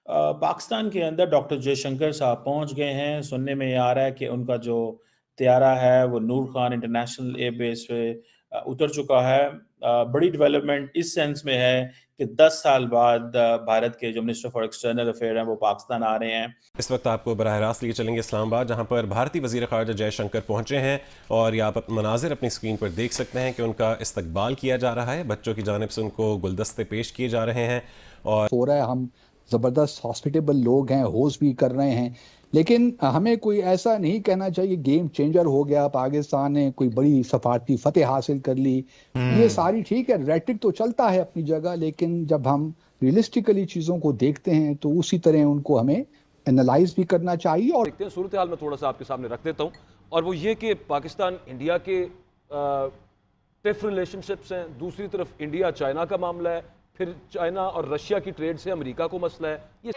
पाकिस्तान के अंदर डॉक्टर जयशंकर साहब पहुंच गए हैं। सुनने में ये आ रहा है कि उनका जो त्यारा है वो नूर खान इंटरनेशनल एयर बेस पे उतर चुका है। बड़ी डेवलपमेंट इस सेंस में है कि 10 साल बाद भारत के जो मिनिस्टर फॉर एक्सटर्नल अफेयर हैं वो पाकिस्तान आ रहे हैं। इस वक्त आपको बराह रास्त लिए चलेंगे इस्लामाबाद, जहां पर भारतीय वज़ीर ख़ारजा जयशंकर पहुंचे हैं और ये आप मनाजिर अपनी स्क्रीन पर देख सकते हैं कि उनका इस्तकबाल किया जा रहा है। बच्चों की जानिब से उनको गुलदस्ते पेश किए जा रहे हैं और हो रहा है। हम जबरदस्त हॉस्पिटेबल लोग हैं, होस्ट भी कर रहे हैं, लेकिन हमें कोई ऐसा नहीं कहना चाहिए गेम चेंजर हो गया, पाकिस्तान ने कोई बड़ी सफारती फतेह हासिल कर ली। ये सारी ठीक है, रेटिक तो चलता है अपनी जगह, लेकिन जब हम रियलिस्टिकली चीजों को देखते हैं तो उसी तरह उनको हमें एनालाइज भी करना चाहिए। और देखते हैं सूरत हाल में थोड़ा सा आपके सामने रख देता हूँ, और वो ये कि पाकिस्तान इंडिया के टिफ रिलेशनशिप्स हैं, दूसरी तरफ इंडिया चाइना का मामला है, फिर चाइना और रशिया की ट्रेड से अमेरिका को मसला है। ये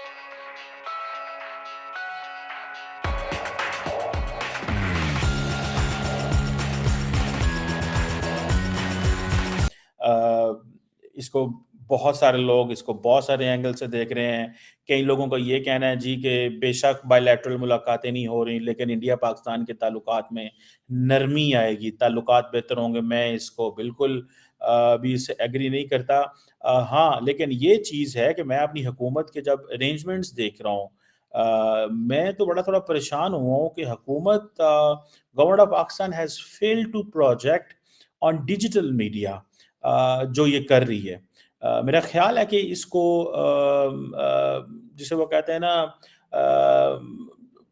इसको बहुत सारे लोग इसको बहुत सारे एंगल से देख रहे हैं। कई लोगों का ये कहना है जी कि बेशक बायलैटरल मुलाकातें नहीं हो रही, लेकिन इंडिया पाकिस्तान के ताल्लुकात में नरमी आएगी, ताल्लुकात बेहतर होंगे। मैं इसको बिल्कुल भी इससे एग्री नहीं करता। हाँ, लेकिन ये चीज़ है कि मैं अपनी हुकूमत के जब अरेंजमेंट्स देख रहा हूँ, मैं तो बड़ा थोड़ा परेशान हुआ हूँ कि हुकूमत government of Pakistan has failed to project on digital media जो ये कर रही है। मेरा ख़्याल है कि इसको जिसे वो कहते हैं ना,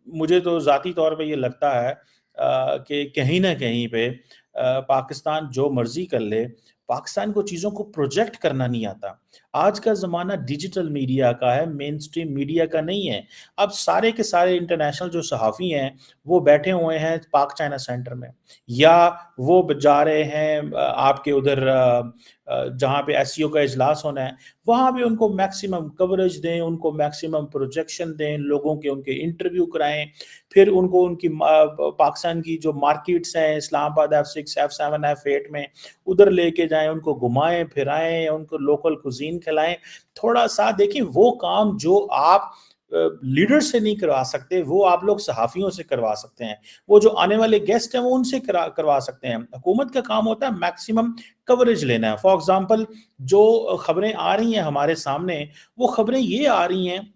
मुझे तो ज़ाती तौर पे ये लगता है कि कहीं न कहीं पे पाकिस्तान जो मर्ज़ी कर ले, पाकिस्तान को चीज़ों को प्रोजेक्ट करना नहीं आता। आज का ज़माना डिजिटल मीडिया का है, मेनस्ट्रीम मीडिया का नहीं है। अब सारे के सारे इंटरनेशनल जो सहाफ़ी हैं, वो बैठे हुए हैं पाक चाइना सेंटर में, या वो जा रहे हैं आपके उधर जहाँ पे एससीओ का इजलास होना है, वहाँ पे उनको मैक्सिमम कवरेज दें, उनको मैक्सिमम प्रोजेक्शन दें, लोगों के उनके इंटरव्यू कराएँ, फिर उनको उनकी पाकिस्तान की जो मार्केट्स हैं, इस्लामाबाद F6, F7, F8 में, उधर लेके जाएँ, उनको घुमाएँ, फिराएँ, उनको लोकल कुज़ीन खिलाएँ। थोड़ा-सा देखिए, वो काम जो आप लीडर से नहीं करवा सकते, वो आप लोग सहाफ़ियों से करवा सकते हैं। वो जो आने वाले गेस्ट हैं, वो उनसे करवा सकते हैं। हुकूमत का काम होता है मैक्सिमम कवरेज लेना है। फॉर एग्ज़ाम्पल जो खबरें आ रही हैं हमारे सामने, वो खबरें ये आ रही हैं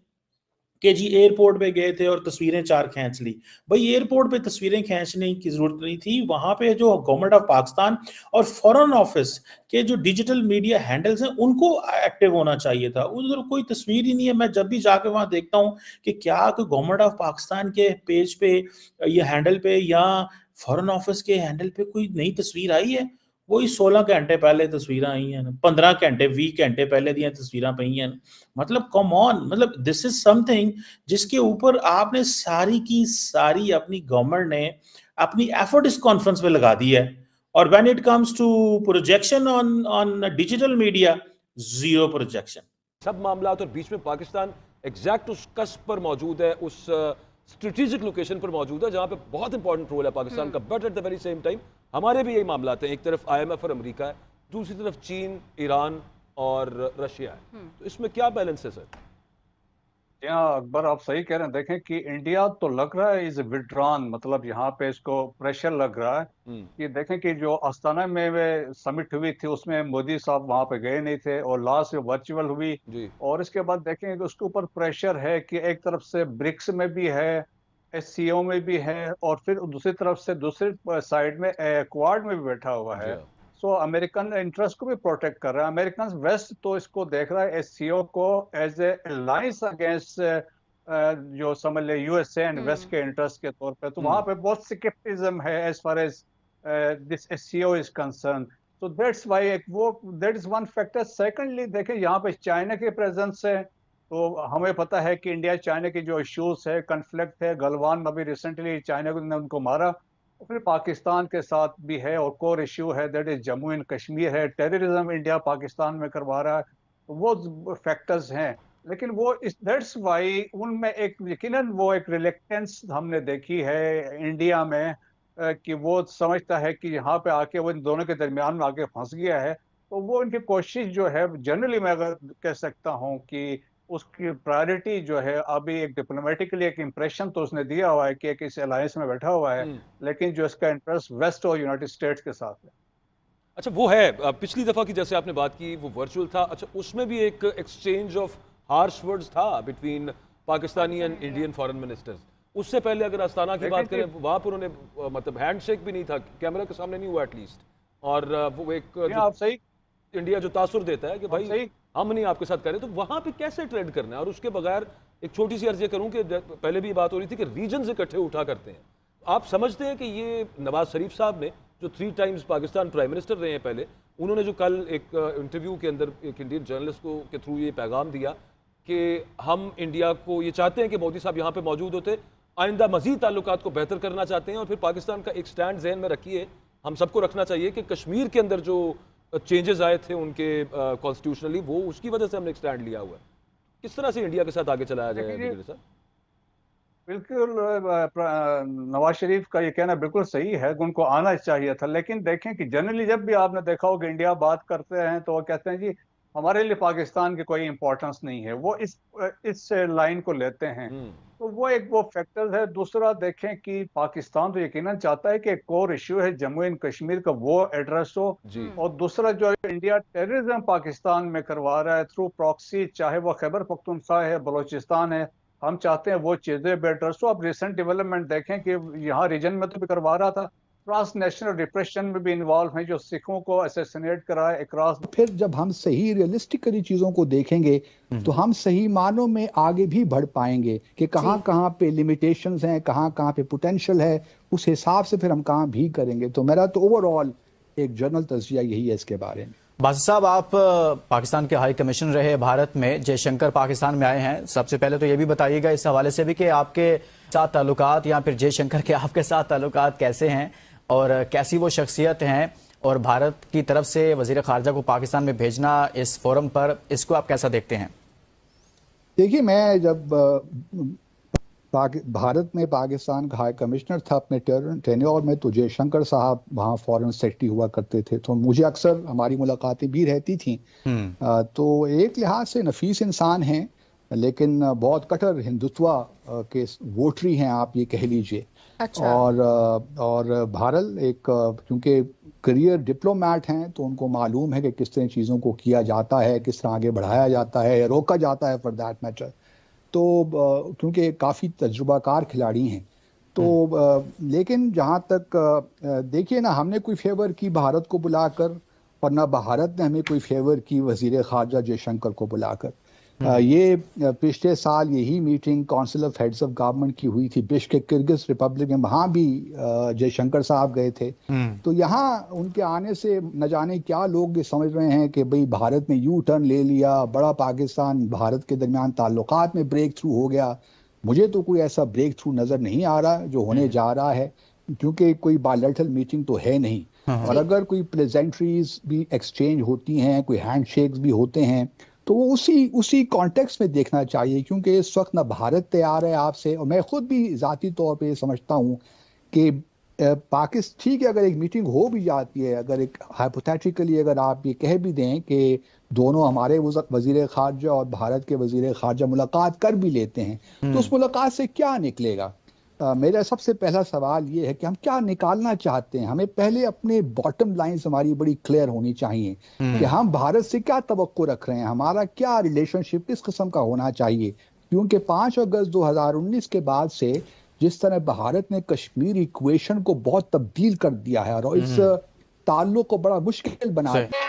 कि जी एयरपोर्ट पे गए थे और तस्वीरें 4 खींच ली। भई एयरपोर्ट पे तस्वीरें खींचने की ज़रूरत नहीं थी, वहाँ पे जो गवर्नमेंट ऑफ पाकिस्तान और फ़ॉरेन ऑफ़िस के जो डिजिटल मीडिया हैंडल्स हैं, उनको एक्टिव होना चाहिए था। उधर कोई तस्वीर ही नहीं है। मैं जब भी जाके वहाँ देखता हूँ कि क्या कोई गवर्नमेंट ऑफ पाकिस्तान के पेज पे या हैंडल पे या फ़ॉरेन ऑफ़िस के हैंडल पे कोई नई तस्वीर आई है? वही 16 घंटे पहले तस्वीरां आई हैं, 15 घंटे 20 घंटे पहले ਦੀਆਂ तस्वीरां पई हैं। मतलब कम ऑन, मतलब दिस इज समथिंग जिसके ऊपर आपने सारी की सारी अपनी गवर्नमेंट ने अपनी एफर्ट इस कॉन्फ्रेंस में लगा दी है, और when it comes to projection on on digital media, zero projection. सब मामला और बीच में पाकिस्तान एग्जैक्ट उस कस्प पर मौजूद है, उस स्ट्रेटेजिक लोकेशन पर मौजूद है जहां पे बहुत इंपॉर्टेंट रोल है पाकिस्तान का। But at the very same time हमारे भी यही मामला हैं। एक तरफ आईएमएफ और अमेरिका है, दूसरी तरफ चीन, ईरान और रशिया है। तो इसमें क्या बैलेंस है सर? यहाँ अकबर आप सही कह रहे हैं। देखें कि इंडिया तो लग रहा है इज विड्रॉन, मतलब यहाँ पे इसको प्रेशर लग रहा है कि देखें कि जो अस्ताना में वे समिट हुई थी उसमें मोदी साहब वहां पे गए नहीं थे और लास्ट में वर्चुअल हुई। जी। और इसके बाद देखें कि उसके ऊपर प्रेशर है कि एक तरफ से ब्रिक्स में भी है, एससीओ में भी है, और फिर दूसरी तरफ से दूसरी साइड में क्वाड में भी बैठा हुआ जी है। हाँ। सो अमेरिकन इंटरेस्ट को भी प्रोटेक्ट कर रहा है। अमेरिकन वेस्ट तो इसको देख रहा है एससीओ को एज ए अलायंस अगेंस्ट जो समझ ले यूएसए एंड वेस्ट के इंटरेस्ट के तौर पे। तो वहां पे बहुत स्केप्टिज्म है as far as this SCO is concern. तो दैट्स व्हाई वो that is one factor. Secondly देखें यहाँ पे चाइना के प्रेजेंस है, तो हमें पता है कि इंडिया चाइना के जो इश्यूज है, कन्फ्लिक्ट है, गलवान में अभी रिसेंटली चाइना ने उनको मारा, और फिर पाकिस्तान के साथ भी है, और कोर इश्यू है that is Jammu and Kashmir है, टेररिज्म इंडिया पाकिस्तान में करवा रहा है। तो वो फैक्टर्स हैं। लेकिन वो इस दैट्स वाई उनमें एक यकीनन वो एक रिलेक्टेंस हमने देखी है इंडिया में, कि वो समझता है कि यहाँ पे आके वो इन दोनों के दरमियान में आके फंस गया है। तो वो इनकी कोशिश जो है जनरली मैं अगर कह सकता हूँ कि उसकी प्रायोरिटी जो है अभी एक डिप्लोमेटिकली एक इंप्रेशन तो उसने दिया हुआ है कि एक इस अलायंस में बैठा हुआ है, लेकिन जो इसका इंटरेस्ट वेस्ट और यूनाइटेड स्टेट्स के साथ है। अच्छा वो है पिछली दफा की जैसे आपने बात की वो वर्चुअल था, अच्छा उसमें भी एक एक्सचेंज ऑफ हार्श वर्ड्स था between Pakistani and Indian foreign ministers. उससे पहले अगर अस्ताना की बात करें वहां पर उन्होंने मतलब हैंडशेक भी नहीं था, कैमरा के सामने नहीं हुआ एटलीस्ट, और वो एक आप सही इंडिया जो तासुर देता है कि भाई हम नहीं आपके साथ करें, तो वहां पे कैसे ट्रेड करना है। और उसके बगैर एक छोटी सी अर्ज करूं कि पहले भी बात हो रही थी कि रीजन से इकट्ठे उठा करते हैं, आप समझते हैं कि ये नवाज शरीफ साहब ने जो 3 टाइम्स पाकिस्तान प्राइम मिनिस्टर रहे हैं पहले, उन्होंने जो कल एक इंटरव्यू के अंदर एक इंडियन जर्नलिस्ट को के थ्रू ये पैगाम दिया कि हम इंडिया को ये चाहते हैं कि मोदी साहब यहाँ पे मौजूद होते, आइंदा मजीद ताल्लुकात को बेहतर करना चाहते हैं, और फिर पाकिस्तान का एक स्टैंड जहन में रखिए, हम सबको रखना चाहिए कि कश्मीर के अंदर जो चेंजेस आए थे उनके कॉन्स्टिट्यूशनली वो उसकी वजह से हमने एक स्टैंड लिया हुआ है। किस तरह से इंडिया के साथ आगे चलाया जाए सर? बिल्कुल नवाज शरीफ का ये कहना बिल्कुल सही है, उनको आना चाहिए था, लेकिन देखें कि जनरली जब भी आपने देखा हो कि इंडिया बात करते हैं तो वो कहते हैं जी हमारे लिए पाकिस्तान की कोई इंपॉर्टेंस नहीं है, वो इस लाइन को लेते हैं। तो वो फैक्टर है। दूसरा देखें कि पाकिस्तान तो यकीनन चाहता है कि एक कोर इश्यू है जम्मू एंड कश्मीर का वो एड्रेस हो, और दूसरा जो इंडिया टेररिज्म पाकिस्तान में करवा रहा है थ्रू प्रॉक्सी, चाहे वो खैबर पख्तूनख्वा है, बलोचिस्तान है, हम चाहते हैं वो चीजें बेटर। सो अब रिसेंट डेवलपमेंट देखें कि यहाँ रीजन में तो भी करवा रहा था, क्रॉस नेशनल डिप्रेशन में भी इन्वॉल्व है, जो सिखों को असैसिनेट करा है अक्रॉस। फिर जब हम सही रियलिस्टिकली चीजों को देखेंगे तो हम सही मानों में आगे भी बढ़ पाएंगे कि कहाँ कहाँ पे लिमिटेशंस हैं, कहाँ कहाँ पे पोटेंशियल है, उस हिसाब से फिर हम काम भी करेंगे। तो मेरा तो ओवरऑल एक जनरल तज़किया यही है इसके बारे में। बासित साहब, आप पाकिस्तान के हाई कमिश्नर रहे भारत में, जयशंकर पाकिस्तान में आए हैं, सबसे पहले तो ये भी बताइएगा इस हवाले से भी कि आपके साथ ताल्लुकात या फिर जयशंकर के आपके साथ ताल्लुकात कैसे हैं और कैसी वो शख्सियत हैं, और भारत की तरफ से वजीर खारजा को पाकिस्तान में भेजना इस फोरम पर, इसको आप कैसा देखते हैं? देखिए, मैं जब भारत में पाकिस्तान का हाई कमिश्नर था अपने टेन्योर में, तो जयशंकर साहब वहाँ फॉरेन सेक्रेटरी हुआ करते थे, तो मुझे अक्सर हमारी मुलाकातें भी रहती थी। तो एक लिहाज से नफीस इंसान हैं, लेकिन बहुत कट्टर हिंदुत्व के वोटरी हैं आप ये कह लीजिए। अच्छा। और भारत एक क्योंकि करियर डिप्लोमैट हैं तो उनको मालूम है कि किस तरह चीज़ों को किया जाता है, किस तरह आगे बढ़ाया जाता है, रोका जाता है फॉर दैट मैटर। तो क्योंकि काफ़ी तजुर्बाकार खिलाड़ी हैं, तो लेकिन जहाँ तक देखिए ना, हमने कोई फेवर की भारत को बुलाकर, और ना भारत ने हमें कोई फेवर की वजीर खारजा जयशंकर को बुलाकर। ये पिछले साल यही meeting council of heads of government की हुई थी बिश्केक किर्गिज रिपब्लिक में, वहाँ भी जयशंकर साहब गए थे। तो यहाँ उनके आने से न जाने क्या लोग ये समझ रहे हैं कि भाई भारत ने यू टर्न ले लिया, बड़ा पाकिस्तान भारत के दरमियान ताल्लुकात में ब्रेक थ्रू हो गया। मुझे तो कोई ऐसा ब्रेक थ्रू नज़र नहीं आ रहा जो होने जा रहा है, क्योंकि कोई बायलैटरल मीटिंग तो है नहीं। और अगर कोई प्रेजेंट्रीज भी एक्सचेंज होती हैं, कोई हैंडशेक्स भी होते हैं, तो वो उसी कॉन्टेक्स्ट में देखना चाहिए, क्योंकि इस वक्त ना भारत तैयार है आपसे, और मैं खुद भी ज़ाती तौर पे समझता हूँ कि पाकिस्तान, ठीक है अगर एक मीटिंग हो भी जाती है, अगर एक हाइपोथेटिकली अगर आप ये कह भी दें कि दोनों हमारे वजीर खारजा और भारत के वजीर खारजा मुलाकात कर भी लेते हैं, तो उस मुलाकात से क्या निकलेगा? मेरा सबसे पहला सवाल ये है कि हम क्या निकालना चाहते हैं। हमें पहले अपने बॉटम लाइन्स हमारी बड़ी क्लियर होनी चाहिए कि हम भारत से क्या तवक्को रख रहे हैं, हमारा क्या रिलेशनशिप किस किस्म का होना चाहिए। क्योंकि 5 अगस्त 2019 के बाद से जिस तरह भारत ने कश्मीर इक्वेशन को बहुत तब्दील कर दिया है और इस ताल्लुक को बड़ा मुश्किल बना दिया।